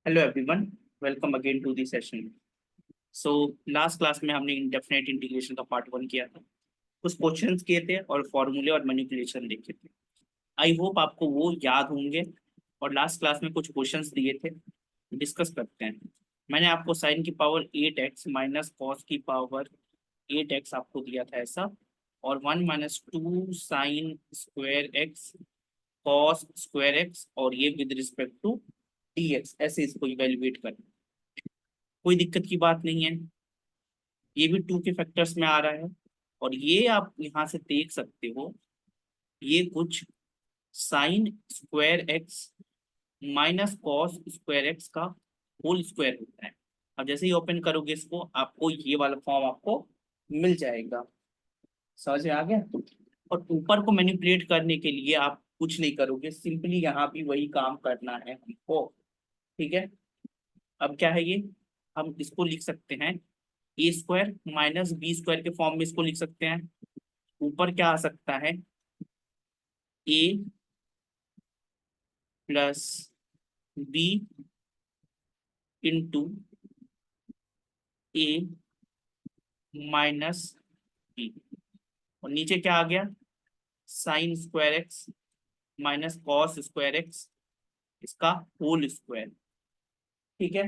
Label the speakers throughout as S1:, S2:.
S1: Hello everyone, welcome again to the session. So last class में हमने indefinite integration का part 1 किया था। कुछ क्वेश्चंस किए थे और फॉर्मूले और मैनिपुलेशन देखे थे। आई होप आपको वो याद होंगे। और लास्ट क्लास में कुछ क्वेश्चंस दिए थे, डिस्कस करते हैं। मैंने आपको साइन की पावर 8x माइनस कॉस की पावर 8x आपको दिया था ऐसा, और 1 minus 2 sine square x cos square x, और ये विद रिस्पेक्ट टू dx ऐसे इसको इवेल्युएट कर। कोई दिक्कत की बात नहीं है, ये भी 2 के फैक्टर्स में आ रहा है। और ये आप यहाँ से देख सकते हो, ये कुछ sign square x minus cos square x का होल स्क्वायर होता है। अब जैसे ही ओपन करोगे इसको, आपको ये वाला फॉर्म आपको मिल जाएगा। समझ में आ गया? और ऊपर को मैनिपुलेट करने के लिए आप कुछ नहीं करोगे, सिंपली यहाँ भी वही काम करना है हमको। ठीक है। अब क्या है ये, हम इसको लिख सकते हैं ए स्क्वायर माइनस बी स्क्वायर के फॉर्म में इसको लिख सकते हैं। ऊपर क्या आ सकता है, ए प्लस बी इंटू ए माइनस बी, और नीचे क्या आ गया, sign square x minus cos square x, इसका होल स्क्वायर। ठीक है।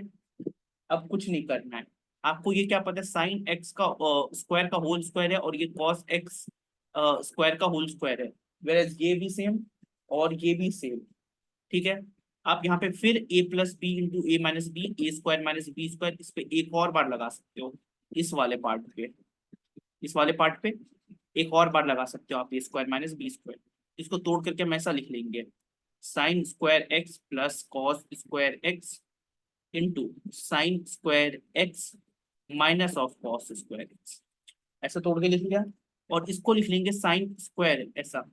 S1: अब कुछ नहीं करना है आपको, ये क्या पता है, साइन एक्स का स्क्वायर का होल स्क्वायर है और ये कॉस एक्स स्क्वायर का होल स्क्वायर है, वेयर ये भी सेम और ये भी सेम। ठीक है। आप यहाँ पे फिर ए प्लस बी इंटू ए माइनस बी, ए स्क्वायर माइनस बी स्क्वायर, इस पे एक और बार लगा सकते हो। इस वाले पार्ट पे, इस वाले पार्ट पे एक और बार लगा सकते हो आप, ए स्क्वायर माइनस बी स्क्वायर। इसको तोड़ करके हम ऐसा लिख लेंगे, sign square x plus cos square x into sine square x minus of cos square x. ऐसा तोड़ के लिख लिया। और इसको लिख लेंगे साइन स्क्वायर, ऐसा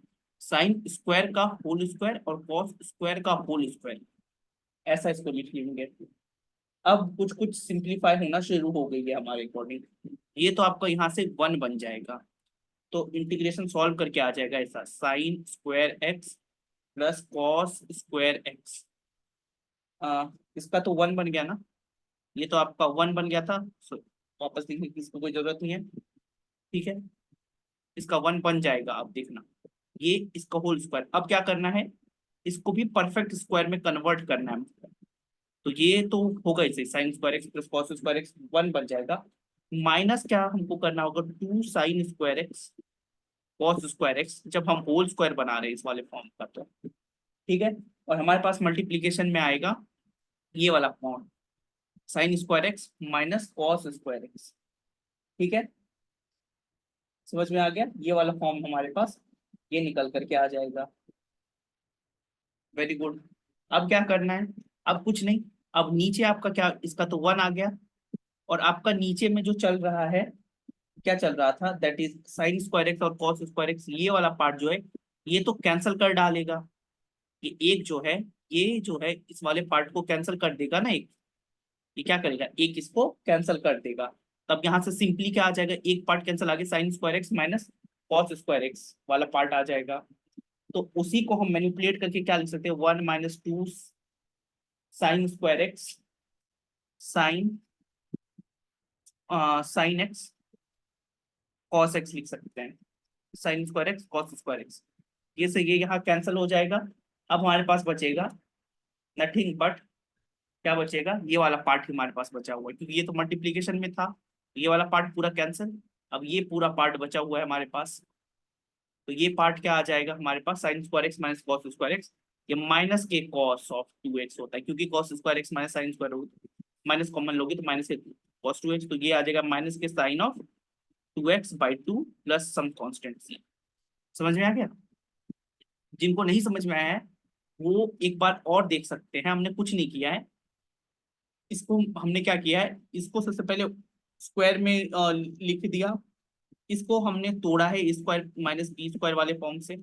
S1: साइन स्क्वायर का होल स्क्वायर और कॉस स्क्वायर का होल स्क्वायर, ऐसा इसको लिख लेंगे। अब कुछ कुछ सिंप्लीफाई होना शुरू हो गई है हमारे अकॉर्डिंग। ये तो आपका यहाँ से 1 बन जाएगा, तो इंटीग्रेशन सॉल्व करके आ जाएगा ऐसा, sign square x plus cos square x. इसका तो 1 बन गया ना, ये तो आपका 1 बन गया था। वापस लिखने की इसको कोई जरूरत नहीं है। ठीक है। इसका 1 बन जाएगा, आप देखना। ये इसका होल स्क्वायर, अब क्या करना है, इसको भी परफेक्ट स्क्वायर में कन्वर्ट करना है हमको। तो ये तो होगा इसे, sign square x plus cos square x 1 बन जाएगा। माइनस क्या हमको करना होगा, 2 sine square x cos square x, जब हम होल स्क्वायर बना रहे हैं इस वाले फॉर्म का तो। ठीक है। और हमारे पास मल्टीप्लीकेशन में आएगा ये वाला form, sign square x minus cos square x. ठीक है। समझ में आ गया, ये वाला फॉर्म हमारे पास ये निकल करके आ जाएगा। Very good. अब क्या करना है, अब कुछ नहीं। अब नीचे आपका क्या, इसका तो 1 आ गया, और आपका नीचे में जो चल रहा है, क्या चल रहा था, that is sine square x और कॉस स्क्वायर एक्स, ये वाला पार्ट जो है ये तो कैंसिल कर डालेगा। ये एक जो है, ये जो है इस वाले पार्ट को कैंसिल कर देगा ना एक, ये क्या करेगा, एक इसको कैंसिल कर देगा। तब यहाँ से सिंपली क्या आ जाएगा, एक पार्ट कैंसिल आ गया, sign square x minus cos square x वाला पार्ट आ जाएगा। तो उसी को हम मैनिपुलेट करके क्या लिख सकते हैं, 1 minus 2 sine square x sine sine x cos x लिख सकते हैं, sine square x cos square x. ये से ये यहाँ कैंसिल हो जाएगा। अब हमारे पास बचेगा नथिंग बट, क्या बचेगा, ये वाला पार्ट हमारे पास बचा हुआ है, क्योंकि ये तो मल्टीप्लीकेशन में था। ये वाला पार्ट पूरा कैंसिल। अब ये पूरा पार्ट बचा हुआ है हमारे पास, तो ये पार्ट क्या आ जाएगा हमारे पास, sine square x minus cos square x. ये माइनस के कॉस ऑफ 2x होता है, क्योंकि cos square x minus sine square, minus common लोगे तो माइनस के कॉस 2x, तो ये आ जाएगा माइनस के sine of 2x/2 plus some constant c। समझ में आ गया? जिनको नहीं समझ में आया है वो एक बार और देख सकते हैं, हमने कुछ नहीं किया है। इसको हमने क्या किया है, इसको सबसे पहले स्क्वायर में लिख दिया, इसको हमने तोड़ा है स्क्वायर माइनस बी स्क्वायर वाले फॉर्म से,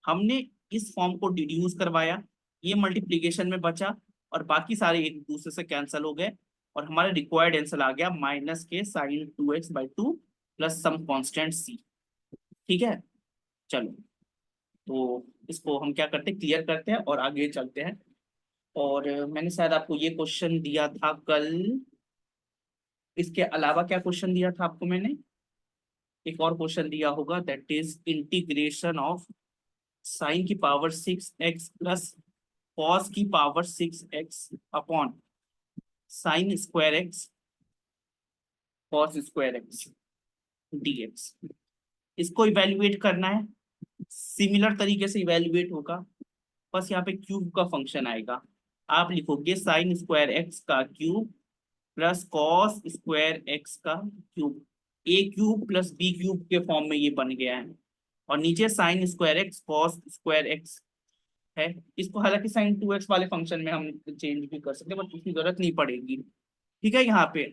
S1: हमने इस फॉर्म को डिड्यूस करवाया, ये मल्टीप्लीकेशन में बचा, और बाकी सारे एक दूसरे से कैंसिल हो गए, और हमारा रिक्वायर्ड आंसर आ गया माइनस के sine 2x/2 plus some constant c। ठीक है। चलो, तो इसको हम क्या करते हैं, क्लियर करते हैं और आगे चलते हैं। और मैंने शायद आपको ये क्वेश्चन दिया था कल। इसके अलावा क्या क्वेश्चन दिया था आपको मैंने? एक और क्वेश्चन दिया होगा, that is integration of sine की पावर 6x प्लस कॉस की power 6x upon sine square x cos square x dx. इसको इवेल्युएट करना है। सिमिलर तरीके से इवेल्युएट होगा, बस यहाँ पे क्यूब का फंक्शन आएगा। आप लिखोगे साइन स्क्वायर एक्स का cube plus cos square x का क्यूब। ए क्यूब प्लस बी क्यूब के फॉर्म में ये बन गया है। और नीचे sine square x cos square x है। इसको हालांकि साइन 2x वाले फंक्शन में हम चेंज भी कर सकते हैं, बट उसकी जरूरत नहीं पड़ेगी। ठीक है, यहाँ पे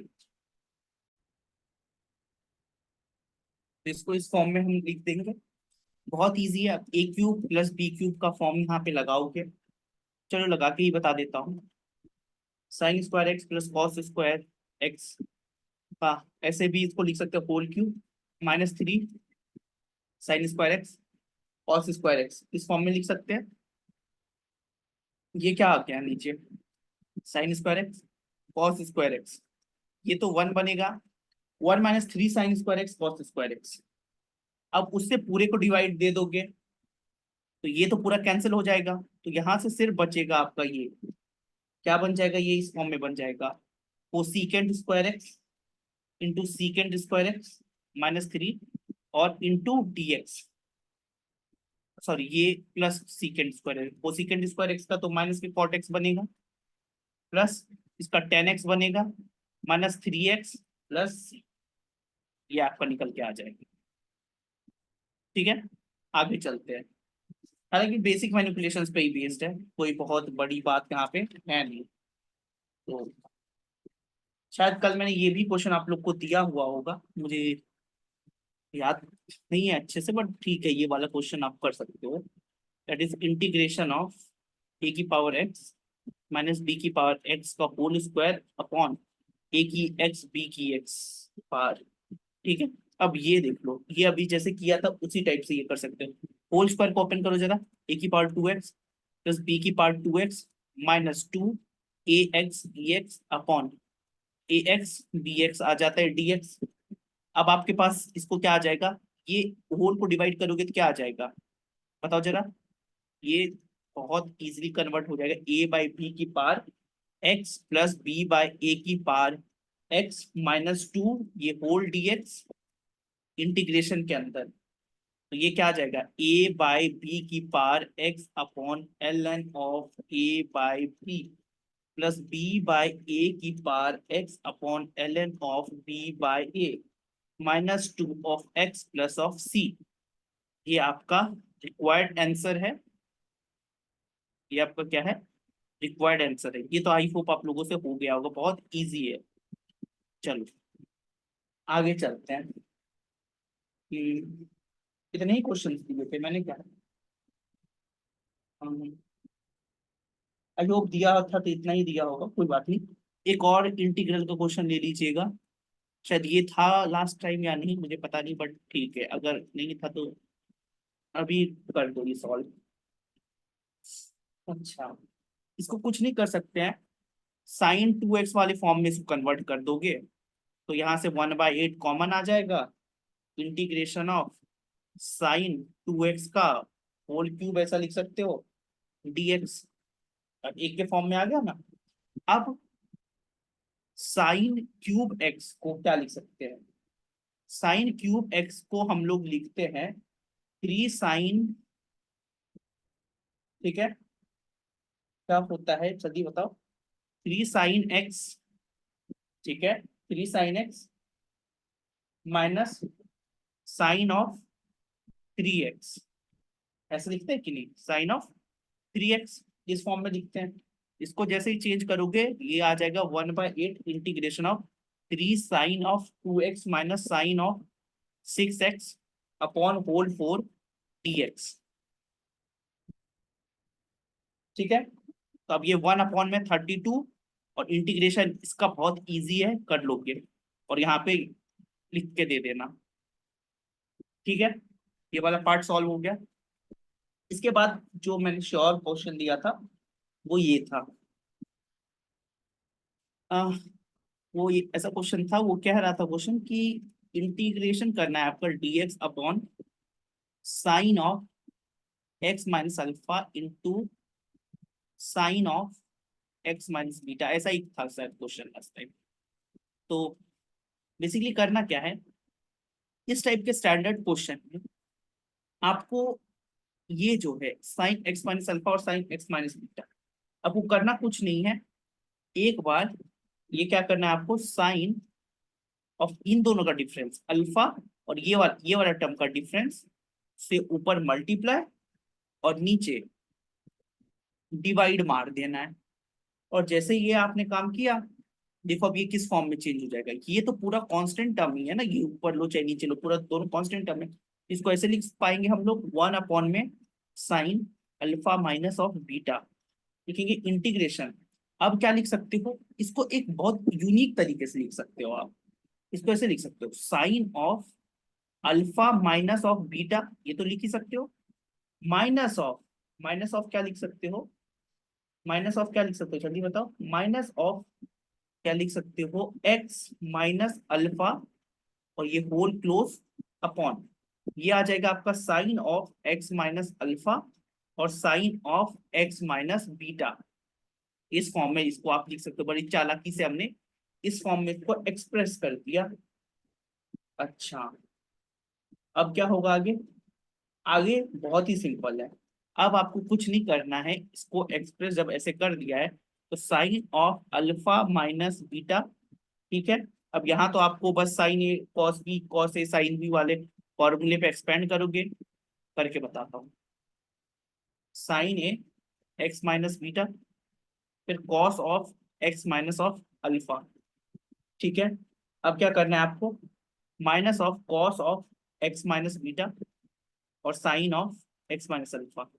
S1: इसको इस फॉर्म में हम लिख देंगे। बहुत इजी है। ए क्यूब प्लस बी क्यूब का फॉर्म यहाँ पे लगाओगे। चलो लगा के ही बता देता हूँ। Sine square x plus cos square x का, ऐसे भी इसको लिख सकते हैं whole cube minus 3 sine square x cos square x, इस फॉर्म में लिख सकते हैं। ये क्या आ गया नीचे, sine square x cos square x, ये तो 1 बनेगा। 1 - 3 sine square x cos square x. अब उससे पूरे को डिवाइड दे दोगे तो ये तो पूरा कैंसिल हो जाएगा। तो यहाँ से सिर्फ बचेगा आपका ये, क्या बन जाएगा, ये इस फॉर्म में बन जाएगा, cosecant square x into secant square x -3 और इंटू डीएक्स। सॉरी, ये plus secant square x, cosecant square x का तो माइनस के कॉट एक्स बनेगा, प्लस इसका टेन एक्स बनेगा, -3x प्लस ये आपका निकल के आ जाएगा। ठीक है, आगे चलते हैं। हालांकि बेसिक मैनिपुलेशंस पे ही बेस्ड है, कोई बहुत बड़ी बात यहाँ पे है नहीं। तो शायद कल मैंने ये भी क्वेश्चन आप लोग को दिया हुआ होगा, मुझे याद नहीं है अच्छे से, बट ठीक है, ये वाला क्वेश्चन आप कर सकते हो। दैट इज इंटीग्रेशन ऑफ ए की पावर एक्स माइनस बी की पावर एक्स का होल स्क्वायर अपॉन ए की एक्स बी की एक्स पावर। ठीक है, अब ये देख लो, ये अभी जैसे किया था उसी टाइप से ये कर सकते हो। होल स्क्वायर को ओपन करो जरा, ए की पावर 2x प्लस बी की पावर 2x -2 ए एक्स डी एक्स अपॉन ए एक्स बी एक्स आ जाता है dx। अब आपके पास इसको क्या आ जाएगा, ये होल को डिवाइड करोगे तो क्या आ जाएगा, बताओ जरा। ये बहुत इजीली कन्वर्ट हो जाएगा, ए बाई बी की power x plus B by A की पावर एक्स -2 ये होल dx इंटीग्रेशन के अंदर। तो ये क्या आ जाएगा, ए बाई बी की power x upon L N of A by B plus B by A की power x upon L N of B by A -2 of x plus of C. ये आपका रिक्वायर्ड आंसर है। ये आपका क्या है, required answer है। ये तो आई होप आप लोगों से हो गया होगा, बहुत इजी है। चलो आगे चलते हैं। इतने ही क्वेश्चन दिए थे मैंने क्या, आई होप दिया था तो इतना ही दिया होगा, कोई बात नहीं। एक और इंटीग्रल का क्वेश्चन ले लीजिएगा। शायद ये था लास्ट टाइम या नहीं मुझे पता नहीं, बट ठीक है, अगर नहीं था तो अभी कर दो ये सॉल्व। अच्छा, इसको कुछ नहीं कर सकते हैं, साइन 2x वाले फॉर्म में इसको कन्वर्ट कर दोगे तो यहाँ से 1/8 कॉमन आ जाएगा। इंटीग्रेशन ऑफ साइन 2x का होल क्यूब ऐसा लिख सकते हो dx। अब एक के फॉर्म में आ गया ना। अब साइन क्यूब एक्स को क्या लिख सकते हैं, साइन क्यूब एक्स को हम लोग लिखते हैं 3 साइन। ठीक है, क्या होता है जल्दी बताओ, 3 साइन एक्स। ठीक है, 3 sine x minus sine of 3x, ऐसे लिखते हैं कि नहीं, साइन ऑफ 3x इस फॉर्म में लिखते हैं। इसको जैसे ही चेंज करोगे ये आ जाएगा 1/8 integration of 3 sine of 2x minus sine of 6x upon whole 4 dx। ठीक है, तो अब ये 1/32 और इंटीग्रेशन इसका बहुत इजी है, कर लोगे और यहाँ पे लिख के दे देना। ठीक है, ये वाला पार्ट सॉल्व हो गया। इसके बाद जो मैंने श्योर क्वेश्चन दिया था वो ये था, वो ऐसा क्वेश्चन था, वो कह रहा था क्वेश्चन कि इंटीग्रेशन करना है आपका dx upon sine of x minus alpha into sine of x minus beta, ऐसा ही था शायद क्वेश्चन लास्ट टाइम। तो बेसिकली करना क्या है, इस टाइप के स्टैंडर्ड क्वेश्चन में आपको ये जो है साइन एक्स माइनस अल्फा और साइन एक्स माइनस बीटा, आपको करना कुछ नहीं है। एक बार ये क्या करना है आपको, साइन ऑफ इन दोनों का डिफरेंस अल्फा और ये वाला टर्म का डिफरेंस से ऊपर मल्टीप्लाई और नीचे डिवाइड मार देना है। और जैसे ये आपने काम किया, देखो अब ये किस फॉर्म में चेंज हो जाएगा। ये तो पूरा कांस्टेंट टर्म ही है ना, ये ऊपर लो चाहे नीचे लो, पूरा दोनों कांस्टेंट टर्म है। इसको ऐसे लिख पाएंगे हम लोग, वन अपॉन में sine alpha minus of beta, लिखेंगे इंटीग्रेशन। अब क्या लिख सकते हो, इसको एक बहुत यूनिक तरीके से लिख सकते हो आप। इसको ऐसे लिख सकते हो, sine of alpha minus of beta, ये तो लिख ही सकते हो। माइनस ऑफ क्या लिख सकते हो, माइनस ऑफ क्या लिख सकते हो, जल्दी बताओ। माइनस ऑफ क्या लिख सकते हो, एक्स माइनस अल्फा और ये होल क्लोज अपॉन, ये आ जाएगा आपका sine of x minus alpha और sine of x minus beta. इस फॉर्म में इसको आप लिख सकते हो, बड़ी चालाकी से हमने इस फॉर्म में इसको एक्सप्रेस कर दिया। अच्छा, अब क्या होगा आगे, आगे बहुत ही सिंपल है। अब आपको कुछ नहीं करना है, इसको एक्सप्रेस जब ऐसे कर दिया है तो sine of alpha minus beta, ठीक है। अब यहाँ तो आपको बस sine A cos B cos A sine B वाले फॉर्मूले पे एक्सपेंड करोगे, करके बताता हूँ। Sine A x minus beta, फिर cos of x minus of alpha, ठीक है। अब क्या करना है आपको, minus of cos of x minus beta और sine of x minus alpha,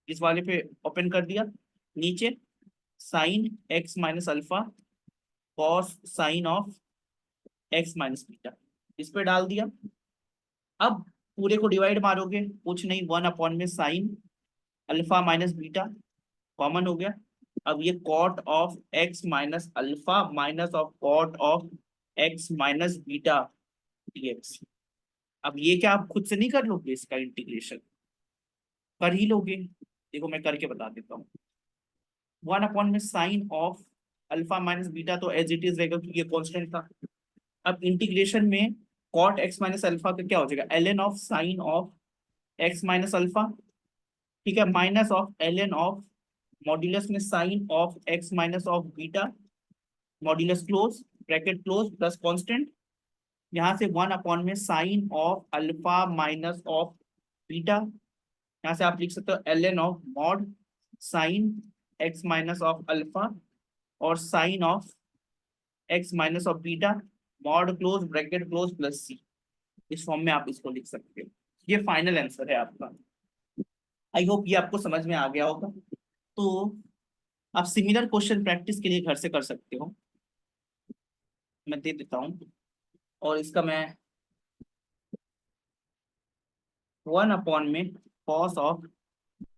S1: इस वाले पे ओपन कर दिया। नीचे sine x minus alpha cos sine of x minus beta, इस पे डाल दिया। अब पूरे को डिवाइड मारोगे, कुछ नहीं, वन अपॉन में sine alpha minus beta common हो गया। अब ये cot of x minus alpha minus of cot of x minus beta dx. अब ये क्या आप खुद से नहीं कर लोगे, इसका इंटीग्रेशन कर ही लोगे। देखो मैं करके बता देता हूँ। वन अपॉन में sine of alpha minus beta तो एज इट इज रहेगा क्योंकि ये कांस्टेंट था। अब इंटीग्रेशन में कॉट एक्स माइनस अल्फा का क्या हो जाएगा, L of sine of x minus alpha, ठीक है, minus of L of modulus में sine of x minus of beta, modulus close bracket close plus constant, यहाँ से वन अपॉन में sine of alpha minus of beta, यहाँ से आप लिख सकते हो L of mod sine x minus of alpha और sine of x minus of beta, mod close bracket close plus C. इस फॉर्म में आप इसको लिख सकते हो। ये फाइनल आंसर है आपका। आई होप ये आपको समझ में आ गया होगा। तो आप सिमिलर क्वेश्चन प्रैक्टिस के लिए घर से कर सकते हो, मैं दे देता हूँ। और इसका मैं वन अपॉन में कॉस ऑफ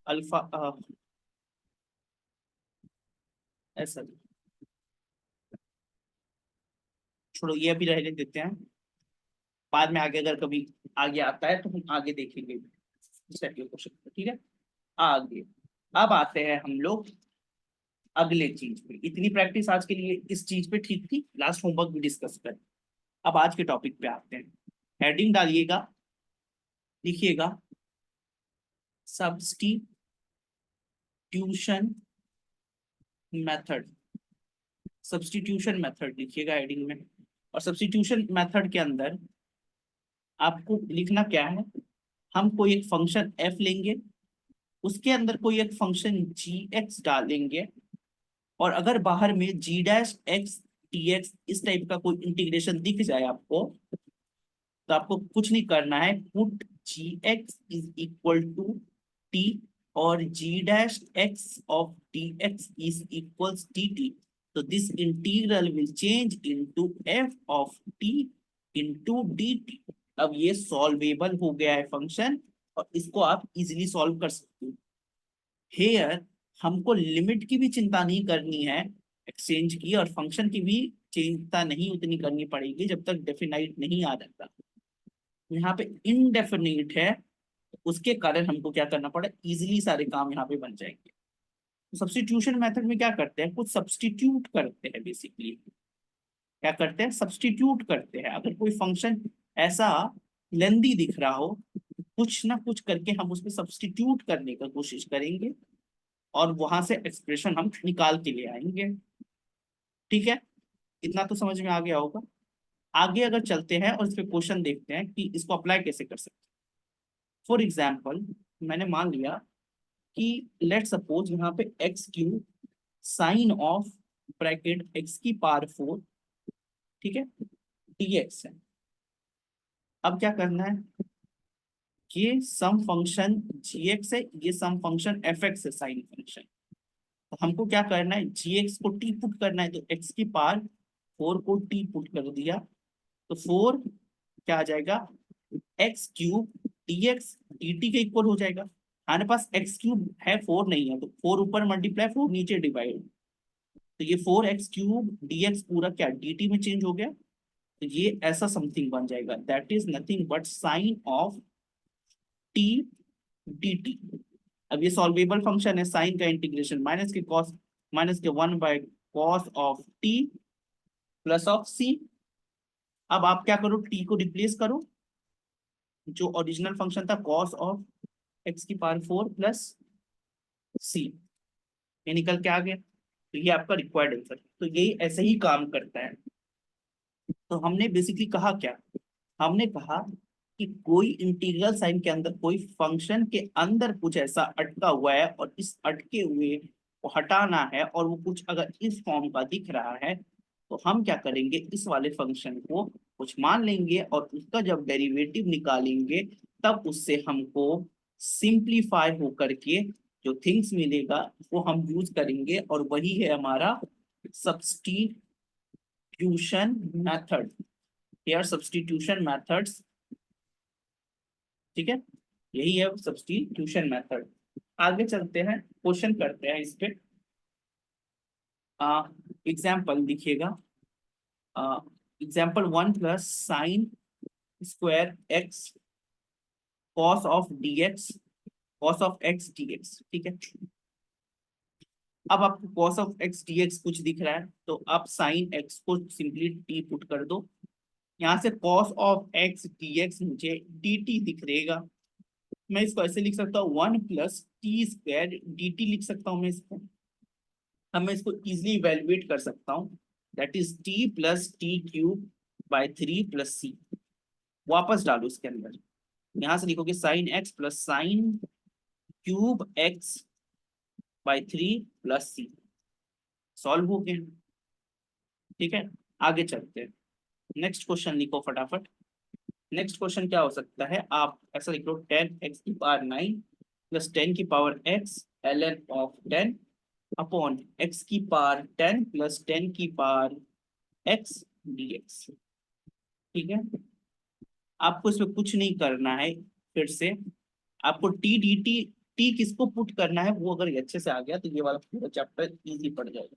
S1: अल्फा ऐसा, छोड़ो ये अभी रहने देते हैं, बाद में आगे अगर कभी आगे आता है तो हम आगे देखेंगे इस टाइप के क्वेश्चन, ठीक है। आगे अब आते हैं हम लोग अगले चीज पे। इतनी प्रैक्टिस आज के लिए इस चीज पे ठीक थी, लास्ट होमवर्क भी डिस्कस कर। अब आज के टॉपिक पे आते हैं। हेडिंग डालिएगा, लिखिएगा सब्स्टिट्यूशन मेथड। सब्स्टिट्यूशन मेथड लिखिएगा हेडिंग में। और सब्स्टिट्यूशन मेथड के अंदर आपको लिखना क्या है, हम कोई एक फंक्शन एफ लेंगे, उसके अंदर कोई एक फंक्शन जी एक्स डालेंगे, और अगर बाहर में जी डैश एक्स टी एक्स इस टाइप का कोई इंटीग्रेशन दिख जाए आपको, तो आपको कुछ नहीं करना है, put G X is equal to T और G dash X of T X is equals T T. तो this integral will change into F of T into D T. अब ये सॉल्वेबल हो गया है फंक्शन, और इसको आप इजिली सॉल्व कर सकते हो। हेयर हमको लिमिट की भी चिंता नहीं करनी है, एक्सचेंज की, और फंक्शन की भी चिंता नहीं उतनी करनी पड़ेगी जब तक डेफिनाइट नहीं आ जाता। यहाँ पे इनडेफिनिट है, उसके कारण हमको क्या करना पड़ा, इजीली सारे काम यहाँ पे बन जाएंगे। सब्स्टिट्यूशन मेथड में क्या करते हैं, कुछ सब्स्टिट्यूट करते हैं बेसिकली। क्या करते हैं, सब्स्टिट्यूट करते हैं। अगर कोई फंक्शन ऐसा लेंदी दिख रहा हो, कुछ ना कुछ करके हम उसमें सब्स्टिट्यूट करने का कोशिश करेंगे और वहां से एक्सप्रेशन हम निकाल के ले आएंगे। ठीक है, इतना तो समझ में आ गया होगा। आगे अगर चलते हैं और इस पे क्वेश्चन देखते हैं कि इसको अप्लाई कैसे कर सकते हैं। फॉर एग्जाम्पल, मैंने मान लिया कि लेट सपोज यहाँ पे x cube sign of bracket x की पावर 4, ठीक है, dx है। अब क्या करना है, ये सम फंक्शन gx है, ये सम फंक्शन fx है, साइन फंक्शन। तो हमको क्या करना है, gx को t पुट करना है, तो x की पावर 4 को t पुट कर दिया, तो 4 क्या आ जाएगा, एक्स क्यूब dx dt के इक्वल हो जाएगा। हमारे पास एक्स क्यूब है, 4 नहीं है, तो 4 ऊपर मल्टीप्लाई, 4 नीचे डिवाइड, तो ये 4x³ dx पूरा क्या dt में चेंज हो गया। तो ये ऐसा समथिंग बन जाएगा, that is nothing but sine of t dt। अब ये सॉल्वेबल फंक्शन है, साइन का इंटीग्रेशन माइनस के कॉस, माइनस के 1/cos of t plus of c। अब आप क्या करो, t को रिप्लेस करो, जो ओरिजिनल फंक्शन था cos ऑफ x की पावर 4 प्लस c, ये निकल के आ गया। तो ये आपका रिक्वायर्ड आंसर, तो यही ऐसे ही काम करता है। तो हमने बेसिकली कहा क्या, हमने कहा कि कोई इंटीग्रल साइन के अंदर, कोई फंक्शन के अंदर कुछ ऐसा अटका हुआ है और इस अटके हुए को हटाना है, और वो कुछ अगर इस फॉर्म का दिख रहा है, तो हम क्या करेंगे, इस वाले फंक्शन को कुछ मान लेंगे और उसका जब डेरिवेटिव निकालेंगे, तब उससे हमको सिंप्लीफाई होकर के जो थिंग्स मिलेगा वो हम यूज करेंगे, और वही है हमारा substitution method. Here substitution methods, ठीक है, यही है सब्स्टिट्यूशन मेथड। आगे चलते हैं, क्वेश्चन करते हैं इस पे। एग्जाम्पल लिखिएगा, example 1 plus sign square x cos of dx, cos of x dx, ठीक है। अब आपको कॉस ऑफ एक्स dx कुछ दिख रहा है, तो आप साइन एक्स को सिंपली t पुट कर दो, यहाँ से कॉस ऑफ एक्स dx मुझे dt दिख रहेगा। मैं इसको ऐसे लिख सकता हूँ, 1 प्लस टी स्क्वायर dt लिख सकता हूँ मैं इसको। अब मैं इसको इजिली इवेल्युएट कर सकता हूँ, that is t plus t³/3 plus c। वापस डालो इसके अंदर, यहाँ से लिखोगे sine x plus sine cube x/3 plus c। Solve हो गया, ठीक है। आगे चलते हैं, नेक्स्ट क्वेश्चन लिखो फटाफट। नेक्स्ट क्वेश्चन क्या हो सकता है, आप ऐसा लिख लो, 10x⁹ plus 10x ln of 10 upon x⁻10 plus 10x dx, ठीक है। आपको इसमें कुछ नहीं करना है, फिर से आपको टी डी टी, टी किसको पुट करना है, वो अगर अच्छे से आ गया तो ये वाला पूरा चैप्टर इजी पड़ जाएगा,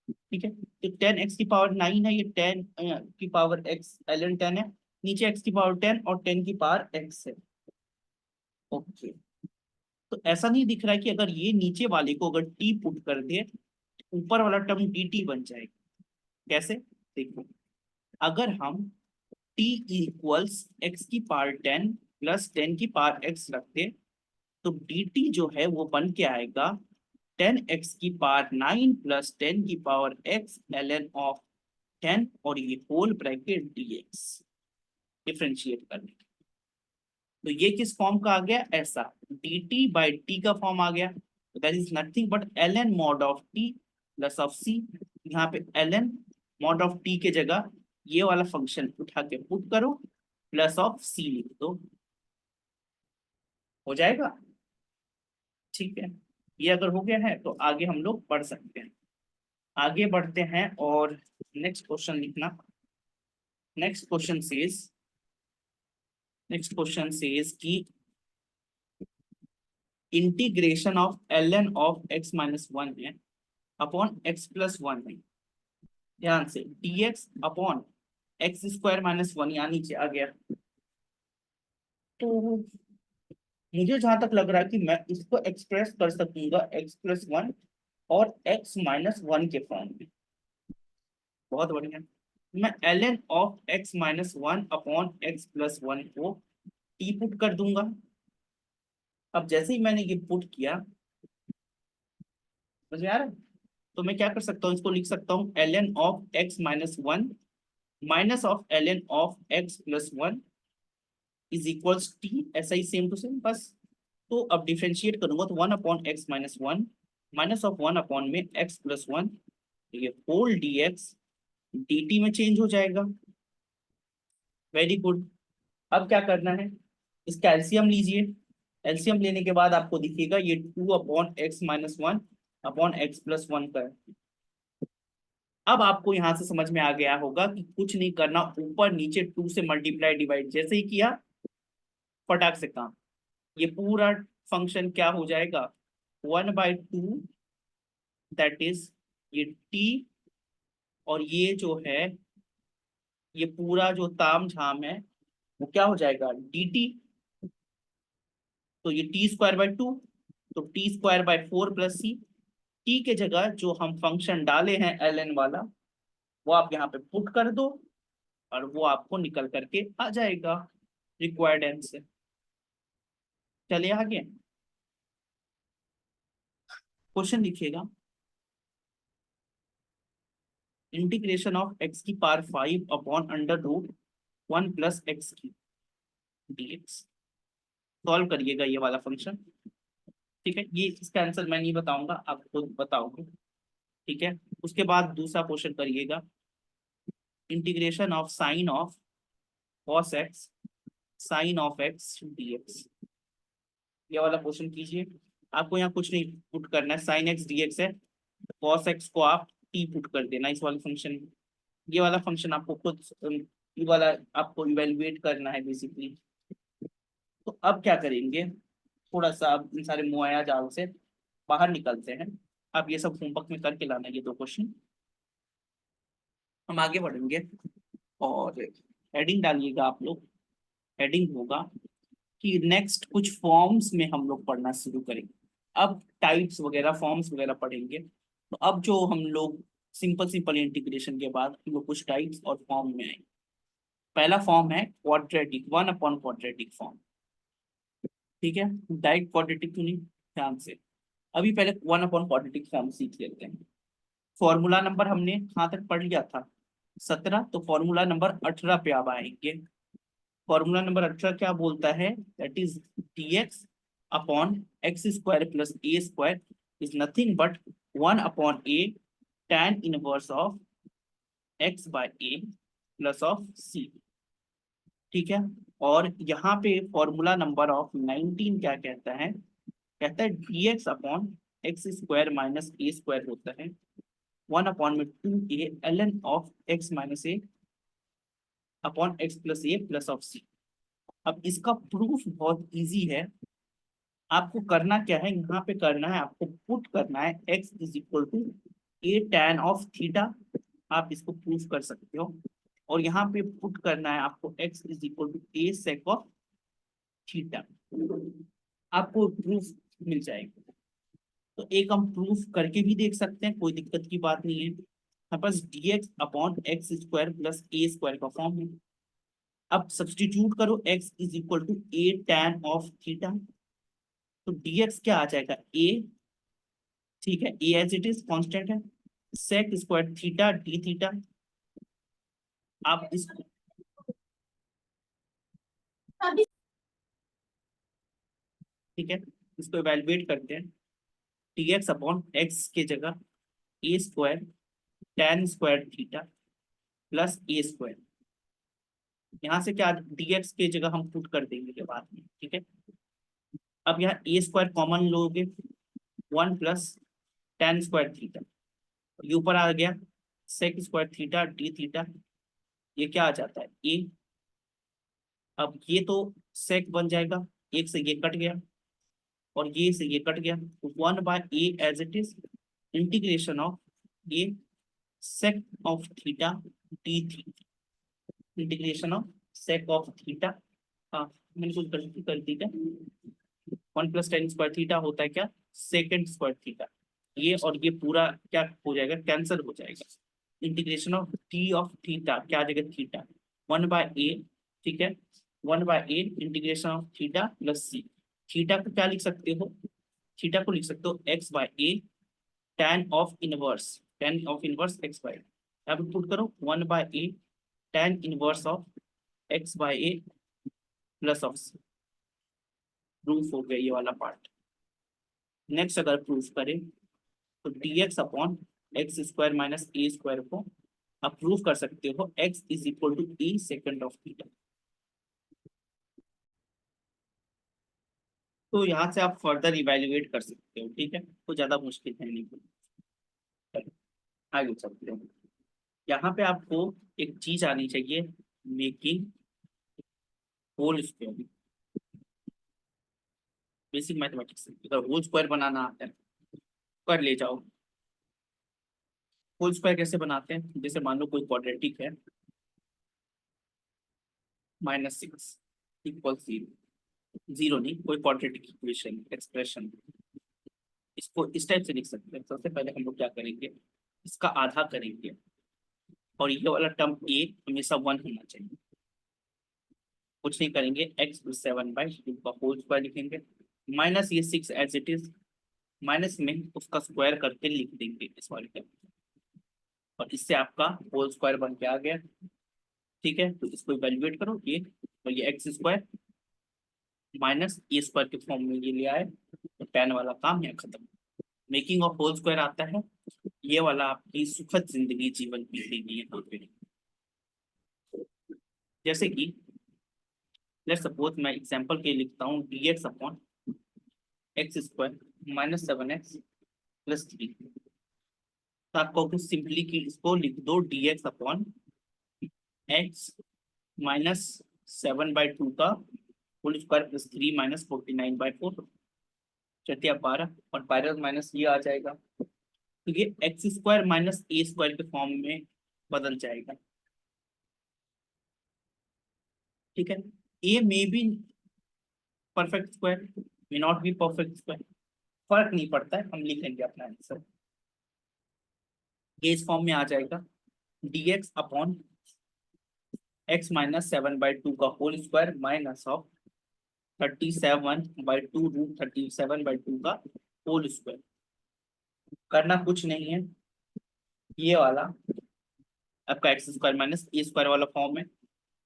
S1: ठीक है। तो 10x⁹ है, ये 10x ln 10 है, नीचे x⁻10 और 10x है, ओके। तो ऐसा नहीं दिख रहा है कि अगर ये नीचे वाले को अगर t पुट कर दे, ऊपर वाला टर्म dt बन जाएगा। कैसे, देखो, अगर हम t equals x⁻10 plus 10x रखते, तो dt जो है वो बन के आएगा 10x⁹ plus 10x ln of 10 और ये होल ब्रैकेट dx, डिफरेंशिएट करने। तो ये किस फॉर्म का आ गया, ऐसा dt/t का फॉर्म आ गया, तो that is nothing but ln mod of t plus of c। यहाँ पे ln mod ऑफ t के जगह ये वाला फंक्शन उठा के पुट करो, प्लस ऑफ c लिख दो, हो जाएगा, ठीक है। ये अगर हो गया है तो आगे हम लोग बढ़ सकते हैं। आगे बढ़ते हैं और नेक्स्ट क्वेश्चन लिखना। Next question says, next question says कि integration of ln of x-1 है अपॉन x+1 है। ध्यान से dx upon X square minus one यहाँ नीचे आ गया। तो मुझे जहां तक लग रहा है कि मैं इसको एक्सप्रेस कर सकूंगा एक्स प्लस वन और एक्स माइनस वन के फॉर्म में। बहुत बढ़िया। मैं ln of x minus one upon X plus one को टी पुट कर दूंगा। अब जैसे ही मैंने ये पुट किया, समझ में आ रहा है? तो मैं क्या कर सकता हूँ, इसको लिख सकता हूँ ln of x minus one minus of ln of x plus one is equals T, ऐसा ही सेम टू सेम बस। तो अब डिफरेंशिएट करूंगा तो one upon x minus one minus of one upon में एक्स प्लस वन, ये whole d x d t में change हो जाएगा। Very good. अब क्या करना है, इसका एलसीएम लीजिए। एलसीएम लेने के बाद आपको दिखेगा ये two upon x minus one upon X plus one का है। अब आपको यहां से समझ में आ गया होगा कि कुछ नहीं करना, ऊपर नीचे टू से मल्टीप्लाई डिवाइड जैसे ही किया फटाक से काम, ये पूरा फंक्शन क्या हो जाएगा, one by two, that is ये टी, और ये जो है ये पूरा जो ताम झाम है वो क्या हो जाएगा डी टी। तो ये टी स्क्वायर बाई टू, तो t square by four plus c. T के जगह जो हम फंक्शन डाले हैं एल एन वाला वो आप यहाँ पे पुट कर दो और वो आपको निकल करके आ जाएगा रिक्वायर्ड आंसर। चलिए आगे क्वेश्चन लिखिएगा। इंटीग्रेशन ऑफ एक्स की power five upon under root one plus x की डीएक्स। सॉल्व करिएगा ये वाला फंक्शन। ठीक है, ये इसका आंसर मैं नहीं बताऊंगा, आप खुद बताओगे। ठीक है, उसके बाद दूसरा क्वेश्चन करिएगा। Integration of sine of cos x sine of x dx, ये वाला क्वेश्चन कीजिए। आपको यहाँ कुछ नहीं पुट करना है, साइन एक्स डीएक्स है, कॉस एक्स को आप टी पुट कर देना इस वाले फंक्शन में। ये वाला फंक्शन आपको खुद ये वाला आपको इवेलुएट करना है बेसिकली। तो अब क्या करेंगे, थोड़ा सा अब इन सारे मुआया जाल से बाहर निकलते हैं। अब ये सब होमवर्क में करके लाना है ये दो क्वेश्चन। हम आगे बढ़ेंगे और हेडिंग डालिएगा आप लोग। हेडिंग होगा कि नेक्स्ट कुछ फॉर्म्स में हम लोग पढ़ना शुरू करेंगे। अब टाइप्स वगैरह फॉर्म्स वगैरह पढ़ेंगे। तो अब जो हम लोग सिंपल सिंपल इंटीग्रेशन के बाद हम लोग कुछ टाइप्स और फॉर्म में आएंगे। पहला फॉर्म है quadratic, one upon quadratic form. ठीक है, डायरेक्ट क्वाड्रेटिक तो नहीं, ध्यान से अभी पहले वन अपॉन क्वाड्रेटिक फॉर्म सीख लेते हैं। फॉर्मूला नंबर हमने कहाँ तक पढ़ लिया था, 17। तो फॉर्मूला नंबर 18 पे अब आएंगे। फॉर्मूला नंबर 18 क्या बोलता है, that is dx upon X square plus A square is nothing but one upon A tan inverse of X by A plus of C. ठीक है, और यहाँ पे फॉर्मूला नंबर ऑफ 19 क्या कहता है, कहता है dx upon X square minus A square होता है वन अपॉन में two A ln of x minus A upon X plus A plus of C. अब इसका प्रूफ बहुत इजी है। आपको करना क्या है, यहाँ पे करना है आपको पुट करना है x is equal to A tan of theta. आप इसको प्रूफ कर सकते हो। और यहाँ पे पुट करना है आपको x is equal to a sec of theta. आपको प्रूफ मिल जाएगा। तो एक हम प्रूफ करके भी देख सकते हैं, कोई दिक्कत की बात नहीं है। हमारे पास dx upon X square plus A square का फॉर्म है। अब सब्सटीट्यूट करो x is equal to A tan of theta. तो dx क्या आ जाएगा a, ठीक है, a as it is constant है, sec square theta D theta. आप इसको ठीक है, इसको इवेलुएट करते हैं। dx अपॉन एक्स के जगह A square tan square theta plus A square, यहाँ से क्या dx के जगह हम पुट कर देंगे ये बाद में। ठीक है, अब यहाँ ए स्क्वायर कॉमन लोगे, one plus tan square theta, ये ऊपर आ गया sec square theta D theta, ये क्या आ जाता है ए। अब ये तो सेक बन जाएगा, एक से ये कट गया और ये से ये कट गया, तो one by a as it is integration of a sec of theta D theta, integration of sec of theta. हाँ, मैंने कुछ गलती कर दी क्या? 1 + tan² थीटा होता है क्या? Second square theta. ये और ये पूरा क्या हो जाएगा? कैंसिल हो जाएगा। Integration of t of theta क्या आ जाएगा? Theta 1/a। ठीक है, 1/a integration of theta plus c. Theta को क्या लिख सकते हो? थीटा को लिख सकते हो x/a tan of inverse x/a। यहाँ पे पुट करो 1/a tan 1 of x/a plus of c. Proof हो गया ये वाला पार्ट। नेक्स्ट अगर प्रूफ करें तो dx/(x² - a² को आप प्रूफ कर सकते हो x = e second of theta. तो यहाँ से आप फर्दर इवेल्युएट कर सकते हो। ठीक है, तो ज्यादा मुश्किल है नहीं। चलो, आगे चलते हैं। यहाँ पे आपको एक चीज आनी चाहिए, making whole square. Basic mathematics अगर होल स्क्वायर बनाना आता है कर ले जाओ। होल स्क्वायर कैसे बनाते हैं? जैसे मान लो कोई क्वाड्रेटिक है, -6 = 0। जीरो नहीं, कोई क्वाड्रेटिक इक्वेशन एक्सप्रेशन, इसको इस टाइप से लिख सकते हैं। सबसे पहले हम लोग क्या करेंगे, इसका आधा करेंगे और ये वाला टर्म ए हमेशा 1 होना चाहिए। कुछ नहीं करेंगे, x + 7/2 का होल स्क्वायर लिखेंगे, माइनस ये 6 एज इट इज, माइनस में उसका स्क्वायर करके लिख देंगे इस वाले टर्म, और इससे आपका होल स्क्वायर बन के आ गया। ठीक है, तो इसको इवेल्युएट करो, ये और ये x² माइनस ए स्क्वायर के फॉर्म में ये ले आए, तो tan वाला काम यहाँ खत्म। मेकिंग ऑफ होल स्क्वायर आता है, ये वाला आपकी सुखद जिंदगी जीवन बीतेगी यहाँ पे। जैसे कि लेट्स सपोज मैं एग्जांपल के लिए लिखता हूँ dx/(x² - 7x + 3। तो आपको कुछ सिंपली की इसको लिख दो dx/(x - 7/2 का होल स्क्वायर प्लस 3 - 49/4। चलिए अब 12 और 12 माइनस ये आ जाएगा, तो ये x² - a² के फॉर्म में बदल जाएगा। ठीक है, A may be perfect square, may not be perfect square, फर्क नहीं पड़ता है, हम लिखेंगे अपना आंसर। ये इस फॉर्म में आ जाएगा dx/(x - 7/2 का होल स्क्वायर माइनस ऑफ 37/2 √37/2 का होल स्क्वायर। करना कुछ नहीं है, ये वाला आपका x² - a² वाला फॉर्म है,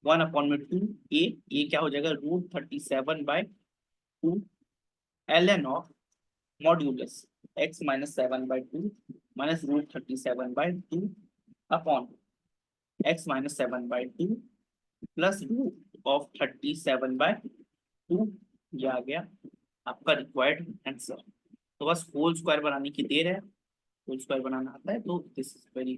S1: 1/2 ए क्या हो जाएगा? √37/2 ln of modulus x - 7/2 minus √37/2 upon x - 7/2 plus √37/2। ये आ गया आपका रिक्वायर्ड आंसर। तो बस होल स्क्वायर बनाने की देर है, होल स्क्वायर बनाना आता है तो दिस इज वेरी